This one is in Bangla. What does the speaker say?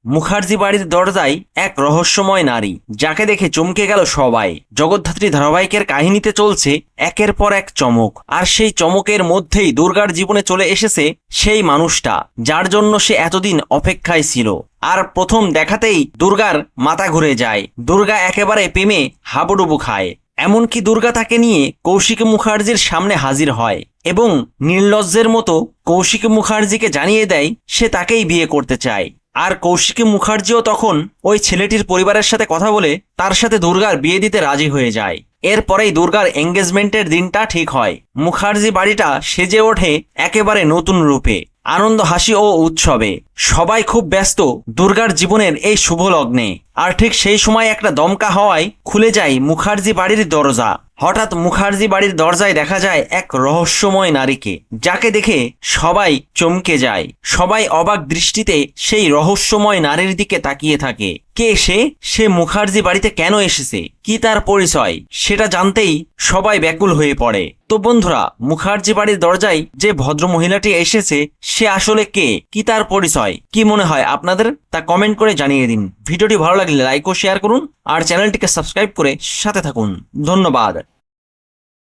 মুখার্জি বাড়ির দরজায় এক রহস্যময় নারী, যাকে দেখে চমকে গেল সবাই। জগদ্ধাত্রী ধারাবাহিকের কাহিনীতে চলছে একের পর এক চমক, আর সেই চমকের মধ্যেই দুর্গার জীবনে চলে এসেছে সেই মানুষটা যার জন্য সে এতদিন অপেক্ষায় ছিল। আর প্রথম দেখাতেই দুর্গার মাথা ঘুরে যায়। দুর্গা একেবারে প্রেমে হাবুডুবু খায়। এমনকি দুর্গা তাকে নিয়ে কৌশিক মুখার্জির সামনে হাজির হয় এবং নির্লজ্জের মতো কৌশিক মুখার্জিকে জানিয়ে দেয় সে তাকেই বিয়ে করতে চায়। আর কৌশিক মুখার্জিও তখন ওই ছেলেটির পরিবারের সাথে কথা বলে তার সাথে দুর্গার বিয়ে দিতে রাজি হয়ে যায়। এরপরেই দুর্গার এঙ্গেজমেন্টের দিনটা ঠিক হয়। মুখার্জি বাড়িটা সেজে ওঠে একেবারে নতুন রূপে, আনন্দ, হাসি ও উৎসবে। সবাই খুব ব্যস্ত দুর্গার জীবনের এই শুভ লগ্নে। আর ঠিক সেই সময় একটা দমকা হওয়ায় খুলে যায় মুখার্জি বাড়ির দরজা। হঠাৎ মুখার্জি বাড়ির দরজায় দেখা যায় এক রহস্যময় নারীকে, যাকে দেখে সবাই চমকে যায়। সবাই অবাক দৃষ্টিতে সেই রহস্যময় নারীর দিকে তাকিয়ে থাকে। কে সে? সে মুখার্জি বাড়িতে কেন এসেছে? কি তার পরিচয়? সেটা জানতেই সবাই ব্যাকুল হয়ে পড়ে। তো বন্ধুরা, মুখার্জি বাড়ির দরজায় যে ভদ্র মহিলাটি এসেছে সে আসলে কে? কি তার পরিচয়? কি মনে হয় আপনাদের? তা কমেন্ট করে জানিয়ে দিন। ভিডিওটি ভালো লাগলে লাইক ও শেয়ার করুন, আর চ্যানেলটিকে সাবস্ক্রাইব করে সাথে থাকুন। ধন্যবাদ।